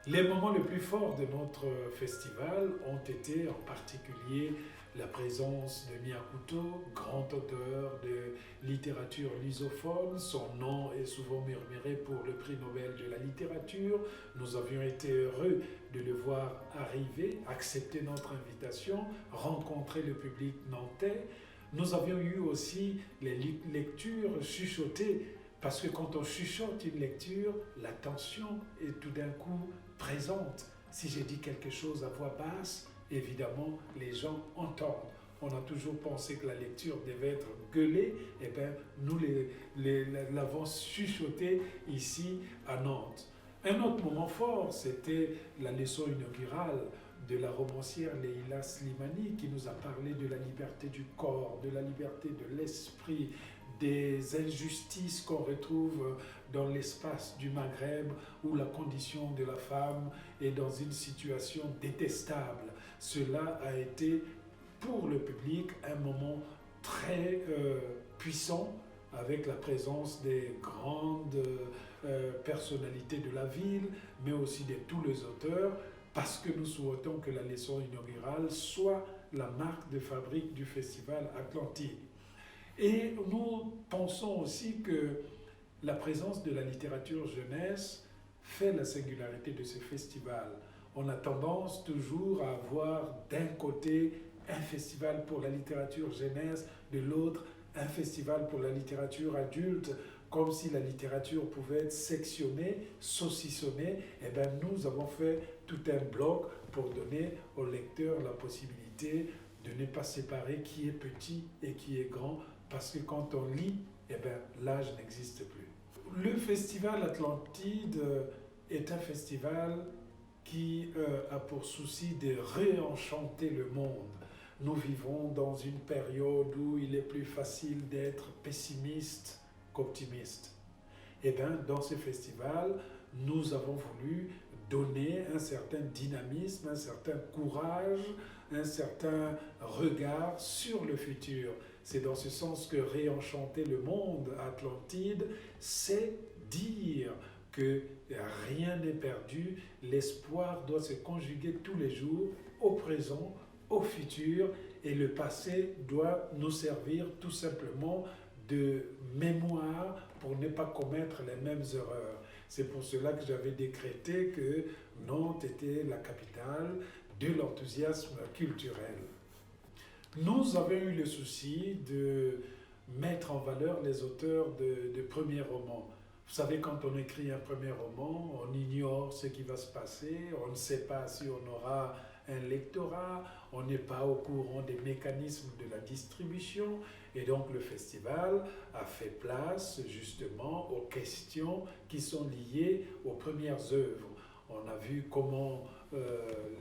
Les moments les plus forts de notre festival ont été en particulier la présence de Miyakuto, grand auteur de littérature lusophone. Son nom est souvent murmuré pour le prix Nobel de la littérature. Nous avions été heureux de le voir arriver, accepter notre invitation, rencontrer le public nantais. Nous avions eu aussi les lectures chuchotées parce que quand on chuchote une lecture, la tension est tout d'un coup présente. Si j'ai dit quelque chose à voix basse, évidemment, les gens entendent. On a toujours pensé que la lecture devait être gueulée, et bien nous l'avons chuchoté ici à Nantes. Un autre moment fort, c'était la leçon inaugurale de la romancière Leila Slimani qui nous a parlé de la liberté du corps, de la liberté de l'esprit, des injustices qu'on retrouve dans l'espace du Maghreb où la condition de la femme est dans une situation détestable. Cela a été pour le public un moment très puissant avec la présence des grandes personnalités de la ville, mais aussi de tous les auteurs, parce que nous souhaitons que la leçon inaugurale soit la marque de fabrique du Festival Atlantide. Et nous pensons aussi que la présence de la littérature jeunesse fait la singularité de ce festival. On a tendance toujours à avoir d'un côté un festival pour la littérature jeunesse, de l'autre un festival pour la littérature adulte, comme si la littérature pouvait être sectionnée, saucissonnée. Eh bien, nous avons fait tout un bloc pour donner aux lecteurs la possibilité de ne pas séparer qui est petit et qui est grand, parce que quand on lit, eh bien, l'âge n'existe plus. Le Festival Atlantide est un festival qui a pour souci de réenchanter le monde. Nous vivons dans une période où il est plus facile d'être pessimiste qu'optimiste. Et bien, dans ce festival, nous avons voulu donner un certain dynamisme, un certain courage, un certain regard sur le futur. C'est dans ce sens que réenchanter le monde Atlantide, c'est dire que rien n'est perdu, l'espoir doit se conjuguer tous les jours au présent, au futur, et le passé doit nous servir tout simplement de mémoire pour ne pas commettre les mêmes erreurs. C'est pour cela que j'avais décrété que Nantes était la capitale de l'enthousiasme culturel. Nous avons eu le souci de mettre en valeur les auteurs de premiers romans. Vous savez, quand on écrit un premier roman, on ignore ce qui va se passer, on ne sait pas si on aura un lectorat, on n'est pas au courant des mécanismes de la distribution, et donc le festival a fait place justement aux questions qui sont liées aux premières œuvres. On a vu comment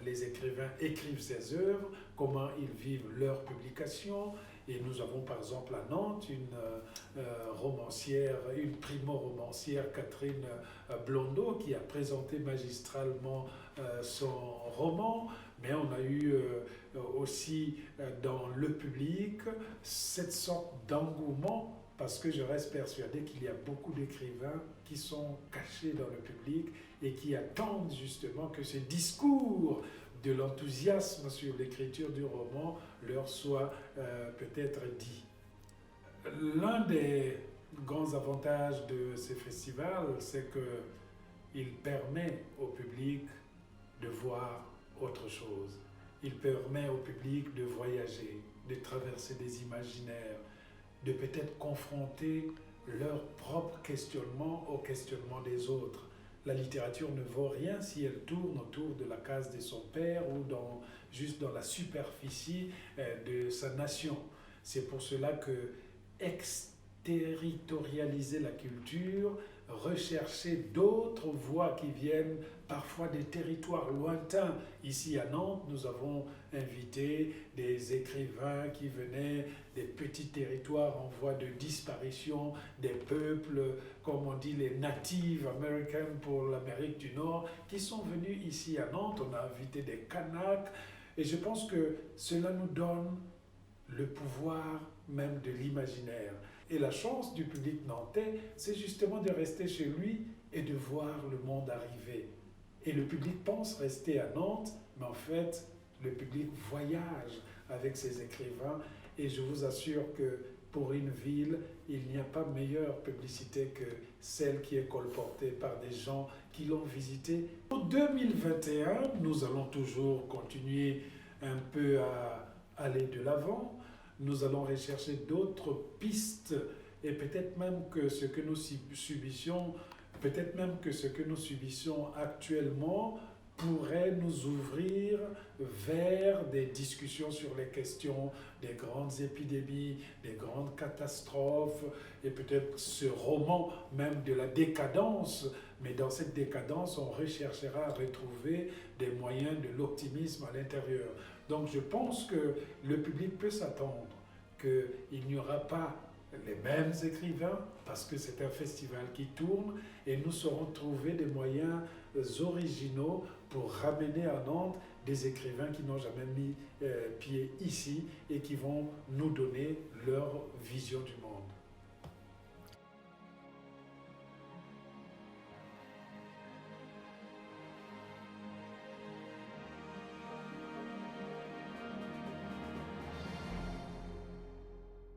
les écrivains écrivent ces œuvres, comment ils vivent leur publication. Et nous avons par exemple à Nantes une romancière, une primo-romancière, Catherine Blondeau, qui a présenté magistralement son roman. Mais on a eu aussi dans le public cette sorte d'engouement, parce que je reste persuadé qu'il y a beaucoup d'écrivains qui sont cachés dans le public et qui attendent justement que ce discours de l'enthousiasme sur l'écriture du roman leur soit peut-être dit. L'un des grands avantages de ces festivals, c'est qu'il permet au public de voir autre chose. Il permet au public de voyager, de traverser des imaginaires, de peut-être confronter leur propre questionnement au questionnement des autres. La littérature ne vaut rien si elle tourne autour de la case de son père ou juste dans la superficie de sa nation. C'est pour cela que exterritorialiser la culture, rechercher d'autres voix qui viennent parfois des territoires lointains. Ici à Nantes, nous avons invité des écrivains qui venaient des petits territoires en voie de disparition, des peuples, comme on dit les Native Americans pour l'Amérique du Nord, qui sont venus ici à Nantes. On a invité des Kanaks, et je pense que cela nous donne le pouvoir même de l'imaginaire. Et la chance du public nantais, c'est justement de rester chez lui et de voir le monde arriver. Et le public pense rester à Nantes, mais en fait, le public voyage avec ces écrivains. Et je vous assure que pour une ville, il n'y a pas meilleure publicité que celle qui est colportée par des gens qui l'ont visité. En 2021, nous allons toujours continuer un peu à aller de l'avant. Nous allons rechercher d'autres pistes et peut-être même que ce que nous subissions, peut-être même que ce que nous subissons actuellement pourrait nous ouvrir vers des discussions sur les questions des grandes épidémies, des grandes catastrophes, et peut-être ce roman même de la décadence. Mais dans cette décadence, on recherchera à retrouver des moyens de l'optimisme à l'intérieur. Donc je pense que le public peut s'attendre qu'il n'y aura pas les mêmes écrivains, parce que c'est un festival qui tourne, et nous saurons trouver des moyens originaux pour ramener à Nantes des écrivains qui n'ont jamais mis pied ici et qui vont nous donner leur vision du monde.